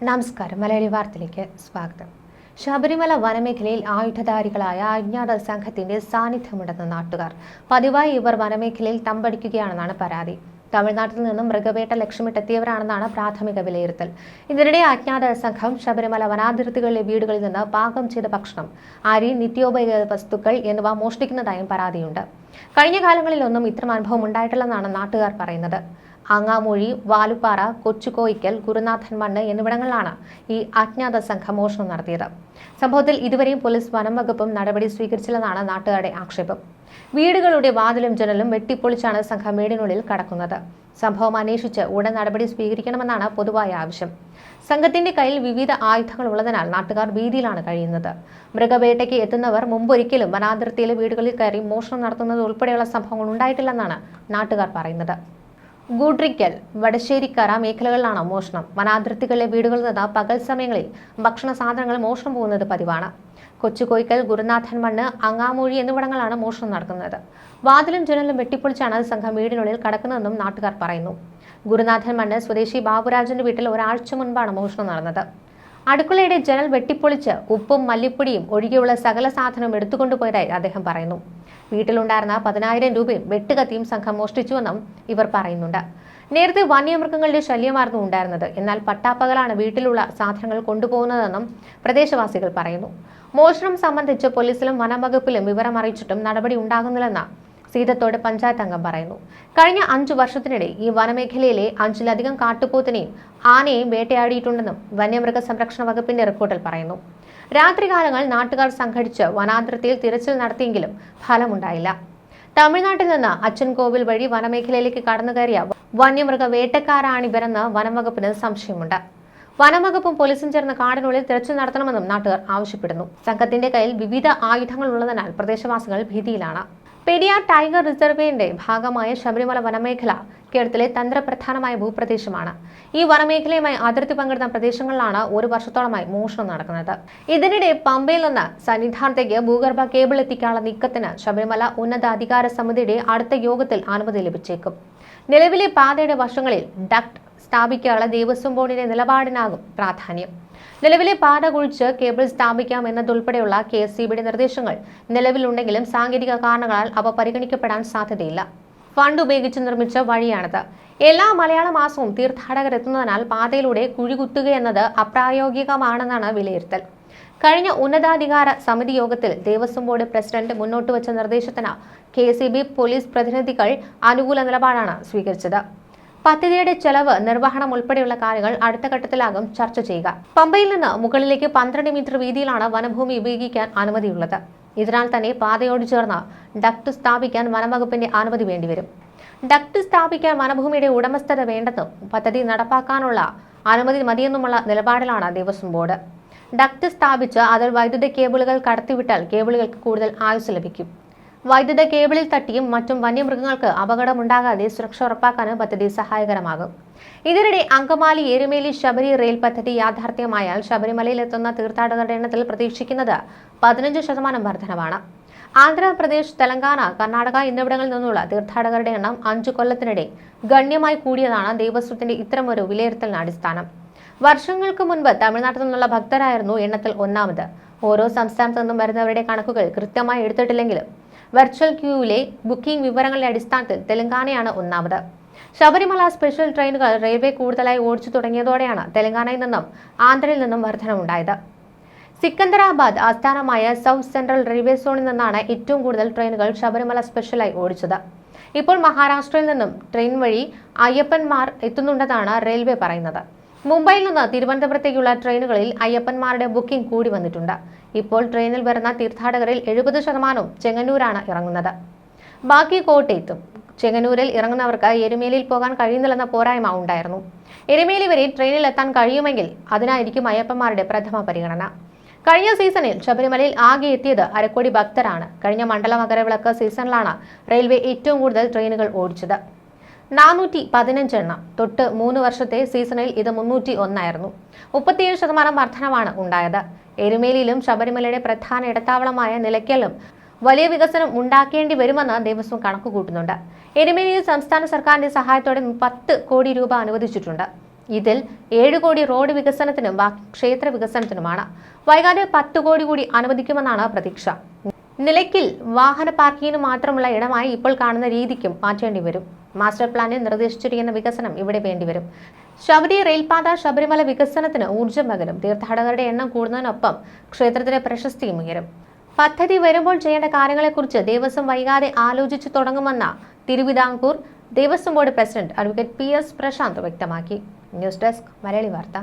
നമസ്കാരം. മലയാളി വാർത്തയിലേക്ക് സ്വാഗതം. ശബരിമല വനമേഖലയിൽ ആയുധധാരികളായ അജ്ഞാത സംഘത്തിന്റെ സാന്നിധ്യമുണ്ടെന്ന് നാട്ടുകാർ. പതിവായി ഇവർ വനമേഖലയിൽ തമ്പടിക്കുകയാണെന്നാണ് പരാതി. തമിഴ്നാട്ടിൽ നിന്നും മൃഗവേട്ട ലക്ഷ്യമിട്ടെത്തിയവരാണെന്നാണ് പ്രാഥമിക വിലയിരുത്തൽ. ഇതിനിടെ അജ്ഞാത സംഘം ശബരിമല വനാതിർത്തികളിലെ വീടുകളിൽ നിന്ന് പാകം ചെയ്ത ഭക്ഷണം, അരി, നിത്യോപയോഗ വസ്തുക്കൾ എന്നിവ മോഷ്ടിക്കുന്നതായും പരാതിയുണ്ട്. കഴിഞ്ഞ കാലങ്ങളിലൊന്നും ഇത്തരം അനുഭവം ഉണ്ടായിട്ടില്ലെന്നാണ് നാട്ടുകാർ പറയുന്നത്. അങ്ങാമൂഴി, വാലുപ്പാറ, കൊച്ചുകോയിക്കൽ, ഗുരുനാഥൻ മണ്ണ് എന്നിവിടങ്ങളിലാണ് ഈ അജ്ഞാത സംഘം മോഷണം നടത്തിയത്. സംഭവത്തിൽ ഇതുവരെയും പോലീസ് വനം വകുപ്പും നടപടി സ്വീകരിച്ചില്ലെന്നാണ് നാട്ടുകാരുടെ ആക്ഷേപം. വീടുകളുടെ വാതിലും ജനലും വെട്ടിപ്പൊളിച്ചാണ് സംഘം വീടിനുള്ളിൽ കടക്കുന്നത്. സംഭവം അന്വേഷിച്ച് ഉടൻ നടപടി സ്വീകരിക്കണമെന്നാണ് പൊതുവായ ആവശ്യം. സംഘത്തിന്റെ കയ്യിൽ വിവിധ ആയുധങ്ങൾ ഉള്ളതിനാൽ നാട്ടുകാർ ഭീതിയിലാണ് കഴിയുന്നത്. മൃഗവേട്ടയ്ക്ക് എത്തുന്നവർ മുമ്പൊരിക്കലും വനാതിർത്തിയിലെ വീടുകളിൽ കയറി മോഷണം നടത്തുന്നത് ഉൾപ്പെടെയുള്ള സംഭവങ്ങൾ ഉണ്ടായിട്ടില്ലെന്നാണ് നാട്ടുകാർ പറയുന്നത്. ഗൂഡ്രിക്കൽ, വടശ്ശേരിക്കര മേഖലകളിലാണ് മോഷണം. വനാതിർത്തികളിലെ വീടുകളിൽ നിന്ന് പകൽ സമയങ്ങളിൽ ഭക്ഷണ സാധനങ്ങൾ മോഷണം പോകുന്നത് പതിവാണ്. കൊച്ചുകോയിക്കൽ, ഗുരുനാഥൻ മണ്ണ്, അങ്ങാമൂഴി എന്നിവിടങ്ങളാണ് മോഷണം നടക്കുന്നത്. വാതിലും ജനലും വെട്ടിപ്പൊളിച്ചാണ് സംഘം വീടിനുള്ളിൽ കടക്കുന്നതെന്നും നാട്ടുകാർ പറയുന്നു. ഗുരുനാഥൻ മണ്ണ് സ്വദേശി ബാബുരാജന്റെ വീട്ടിൽ ഒരാഴ്ച മുൻപാണ് മോഷണം നടന്നത്. അടുക്കളയുടെ ജനൽ വെട്ടിപ്പൊളിച്ച് ഉപ്പും മല്ലിപ്പൊടിയും ഒഴികെയുള്ള സകല സാധനവും എടുത്തുകൊണ്ടുപോയതായി അദ്ദേഹം പറയുന്നു. വീട്ടിലുണ്ടായിരുന്ന 10,000 രൂപയും വെട്ടുകത്തിയും സംഘം മോഷ്ടിച്ചുവെന്നും ഇവർ പറയുന്നുണ്ട്. നേരത്തെ വന്യമൃഗങ്ങളുടെ ശല്യമായിരുന്നു ഉണ്ടായിരുന്നത്. എന്നാൽ പട്ടാപ്പകലാണ് വീട്ടിലുള്ള സാധനങ്ങൾ കൊണ്ടുപോകുന്നതെന്നും പ്രദേശവാസികൾ പറയുന്നു. മോഷണം സംബന്ധിച്ച് പോലീസിലും വനംവകുപ്പിലും വിവരം അറിയിച്ചിട്ടും നടപടി ഉണ്ടാകുന്നില്ലെന്ന് സീതത്തോട് പഞ്ചായത്ത് അംഗം പറയുന്നു. കഴിഞ്ഞ 5 വർഷത്തിനിടെ ഈ വനമേഖലയിലെ 5-ലധികം കാട്ടുപോത്തിനെയും ആനയെയും വേട്ടയാടിയിട്ടുണ്ടെന്നും വന്യമൃഗ സംരക്ഷണ വകുപ്പിന്റെ റിപ്പോർട്ടിൽ പറയുന്നു. രാത്രികാലങ്ങളിൽ നാട്ടുകാർ സംഘടിച്ച് വനാതിർത്തിയിൽ തിരച്ചിൽ നടത്തിയെങ്കിലും ഫലമുണ്ടായില്ല. തമിഴ്നാട്ടിൽ നിന്ന് അച്ചൻകോവിൽ വഴി വനമേഖലയിലേക്ക് കടന്നുകയറിയ വന്യമൃഗ വേട്ടക്കാരാണിവരെന്ന് വനംവകുപ്പിന് സംശയമുണ്ട്. വനംവകുപ്പും പോലീസും ചേർന്ന് കാടിനുള്ളിൽ തിരച്ചിൽ നടത്തണമെന്നും നാട്ടുകാർ ആവശ്യപ്പെടുന്നു. സംഘത്തിന്റെ കയ്യിൽ വിവിധ ആയുധങ്ങൾ ഉള്ളതിനാൽ പ്രദേശവാസികൾ ഭീതിയിലാണ്. പെരിയാർ ടൈഗർ റിസർവേന്റെ ഭാഗമായ ശബരിമല വനമേഖല കേരളത്തിലെ തന്ത്രപ്രധാനമായ ഭൂപ്രദേശമാണ്. ഈ വനമേഖലയുമായി അതിർത്തി പങ്കിടുന്ന പ്രദേശങ്ങളിലാണ് 1 വർഷത്തോളമായി മോഷണം നടക്കുന്നത്. ഇതിനിടെ പമ്പയിൽ നിന്ന് സന്നിധാനത്തേക്ക് ഭൂഗർഭ കേബിൾ എത്തിക്കാനുള്ള നീക്കത്തിന് ശബരിമല ഉന്നതാധികാര സമിതിയുടെ അടുത്ത യോഗത്തിൽ അനുമതി ലഭിച്ചേക്കും. നിലവിലെ പാതയുടെ വശങ്ങളിൽ ഡക്ട് സ്ഥാപിക്കാനുള്ള ദേവസ്വം ബോർഡിന്റെ നിലപാടിനാകും പ്രാധാന്യം. നിലവിലെ പാത കുഴിച്ച് കേബിൾ സ്ഥാപിക്കാം എന്നതുൾപ്പെടെയുള്ള KSEBയുടെ നിർദ്ദേശങ്ങൾ നിലവിലുണ്ടെങ്കിലും സാങ്കേതിക കാരണങ്ങളാൽ അവ പരിഗണിക്കപ്പെടാൻ സാധ്യതയില്ല. ഫണ്ട് ഉപയോഗിച്ച് നിർമ്മിച്ച വഴിയാണിത്. എല്ലാ മലയാള മാസവും തീർത്ഥാടകർ എത്തുന്നതിനാൽ പാതയിലൂടെ കുഴികുത്തുകയെന്നത് അപ്രായോഗികമാണെന്നാണ് വിലയിരുത്തൽ. കഴിഞ്ഞ ഉന്നതാധികാര സമിതി യോഗത്തിൽ ദേവസ്വം ബോർഡ് പ്രസിഡന്റ് മുന്നോട്ട് വെച്ച നിർദ്ദേശത്തിന് KSEB പോലീസ് പ്രതിനിധികൾ അനുകൂല നിലപാടാണ് സ്വീകരിച്ചത്. പദ്ധതിയുടെ ചെലവ്, നിർവഹണം ഉൾപ്പെടെയുള്ള കാര്യങ്ങൾ അടുത്ത ഘട്ടത്തിലാകും ചർച്ച ചെയ്യുക. പമ്പയിൽ നിന്ന് മുകളിലേക്ക് 12 മീറ്റർ വീതിയിലാണ് വനഭൂമി ഉപയോഗിക്കാൻ അനുമതിയുള്ളത്. ഇതിനാൽ തന്നെ പാതയോട് ചേർന്ന് ഡക്ട് സ്ഥാപിക്കാൻ വനംവകുപ്പിന്റെ അനുമതി വേണ്ടിവരും. ഡക്ട് സ്ഥാപിക്കാൻ വനഭൂമിയുടെ ഉടമസ്ഥത വേണ്ടെന്നും പദ്ധതി നടപ്പാക്കാനുള്ള അനുമതി മതിയെന്നുമുള്ള നിലപാടിലാണ് ദേവസ്വം ബോർഡ്. ഡക്ട് സ്ഥാപിച്ച് അതിൽ വൈദ്യുത കേബിളുകൾ കടത്തിവിട്ടാൽ കേബിളുകൾക്ക് കൂടുതൽ ആയുസ് ലഭിക്കും. വൈദ്യുത കേബിളിൽ തട്ടിയും മറ്റും വന്യമൃഗങ്ങൾക്ക് അപകടമുണ്ടാകാതെ സുരക്ഷ ഉറപ്പാക്കാനും പദ്ധതി സഹായകരമാകും. ഇതിനിടെ അങ്കമാലി എരുമേലി ശബരി റെയിൽ പദ്ധതി യാഥാർത്ഥ്യമായാൽ ശബരിമലയിലെത്തുന്ന തീർത്ഥാടകരുടെ എണ്ണത്തിൽ പ്രതീക്ഷിക്കുന്നത് 15% വർധനവാണ്. ആന്ധ്രാപ്രദേശ്, തെലങ്കാന, കർണാടക എന്നിവിടങ്ങളിൽ നിന്നുള്ള തീർത്ഥാടകരുടെ എണ്ണം 5 കൊല്ലത്തിനിടെ ഗണ്യമായി കൂടിയതാണ് ദേവസ്വത്തിന്റെ ഇത്തരമൊരു വിലയിരുത്തലിന് അടിസ്ഥാനം. വർഷങ്ങൾക്ക് മുൻപ് തമിഴ്നാട്ടിൽ നിന്നുള്ള ഭക്തരായിരുന്നു എണ്ണത്തിൽ ഒന്നാമത്. ഓരോ സംസ്ഥാനത്തു നിന്നും വരുന്നവരുടെ കണക്കുകൾ കൃത്യമായി എടുത്തിട്ടില്ലെങ്കിലും വെർച്വൽ ക്യൂവിലെ ബുക്കിംഗ് വിവരങ്ങളുടെ അടിസ്ഥാനത്തിൽ തെലങ്കാനയാണ് ഒന്നാമത്. ശബരിമല സ്പെഷ്യൽ ട്രെയിനുകൾ റെയിൽവേ കൂടുതലായി ഓടിച്ചു തുടങ്ങിയതോടെയാണ് തെലങ്കാനയിൽ നിന്നും ആന്ധ്രയിൽ നിന്നും വർധനമുണ്ടായത്. സിക്കന്ദരാബാദ് ആസ്ഥാനമായ സൗത്ത് സെൻട്രൽ റെയിൽവേ സോണിൽ നിന്നാണ് ഏറ്റവും കൂടുതൽ ട്രെയിനുകൾ ശബരിമല സ്പെഷ്യലായി ഓടിച്ചത്. ഇപ്പോൾ മഹാരാഷ്ട്രയിൽ നിന്നും ട്രെയിൻ വഴി അയ്യപ്പന്മാർ എത്തുന്നുണ്ടെന്നാണ് റെയിൽവേ പറയുന്നത്. മുംബൈയിൽ നിന്ന് തിരുവനന്തപുരത്തേക്കുള്ള ട്രെയിനുകളിൽ അയ്യപ്പന്മാരുടെ ബുക്കിംഗ് കൂടി വന്നിട്ടുണ്ട്. ഇപ്പോൾ ട്രെയിനിൽ വരുന്ന തീർത്ഥാടകരിൽ 70% ചെങ്ങന്നൂരാണ് ഇറങ്ങുന്നത്. ബാക്കി കോട്ടയത്തും. ചെങ്ങന്നൂരിൽ ഇറങ്ങുന്നവർക്ക് എരുമേലിയിൽ പോകാൻ കഴിയുന്നില്ലെന്ന പോരായ്മ ഉണ്ടായിരുന്നു. എരുമേലി വരെ ട്രെയിനിൽ എത്താൻ കഴിയുമെങ്കിൽ അതിനായിരിക്കും അയ്യപ്പന്മാരുടെ പ്രഥമ പരിഗണന. കഴിഞ്ഞ സീസണിൽ ശബരിമലയിൽ ആകെ എത്തിയത് 1 കോടി ഭക്തരാണ്. കഴിഞ്ഞ മണ്ഡല മകരവിളക്ക് സീസണിലാണ് റെയിൽവേ ഏറ്റവും കൂടുതൽ ട്രെയിനുകൾ ഓടിച്ചത്. 415 എണ്ണം. തൊട്ട് 3 വർഷത്തെ സീസണിൽ ഇത് 301 ആയിരുന്നു. 37% വർധനവാണ് ഉണ്ടായത്. എരുമേലിയിലും ശബരിമലയുടെ പ്രധാന ഇടത്താവളമായ നിലയ്ക്കലും വലിയ വികസനം ഉണ്ടാക്കേണ്ടി വരുമെന്ന് ദേവസ്വം കണക്കുകൂട്ടുന്നുണ്ട്. എരുമേലിയിൽ സംസ്ഥാന സർക്കാരിന്റെ സഹായത്തോടെ 10 കോടി രൂപ അനുവദിച്ചിട്ടുണ്ട്. ഇതിൽ 7 കോടി റോഡ് വികസനത്തിനും ബാക്കി ക്ഷേത്ര വികസനത്തിനുമാണ്. വൈകാതെ 10 കോടി കൂടി അനുവദിക്കുമെന്നാണ് പ്രതീക്ഷ. നിലയ്ക്കൽ വാഹന പാർക്കിങ്ങിന് മാത്രമുള്ള ഇടമായി ഇപ്പോൾ കാണുന്ന രീതിക്കും മാറ്റേണ്ടി വരും. മാസ്റ്റർ പ്ലാനിൽ നിർദ്ദേശിച്ചിരിക്കുന്ന വികസനം ഇവിടെ വേണ്ടിവരും. ശബരി റെയിൽപാത ശബരിമല വികസനത്തിന് ഊർജ്ജം പകരും. തീർത്ഥാടകരുടെ എണ്ണം കൂടുന്നതിനൊപ്പം ക്ഷേത്രത്തിന്റെ പ്രശസ്തിയും ഉയരും. പദ്ധതി വരുമ്പോൾ ചെയ്യേണ്ട കാര്യങ്ങളെക്കുറിച്ച് ദേവസ്വം വൈകാതെ ആലോചിച്ചു തുടങ്ങുമെന്ന Thiruvithamkoor Devaswom board president advocate PS Prashanth വ്യക്തമാക്കി. ന്യൂസ് ഡെസ്ക് മലയാളി വാർത്ത.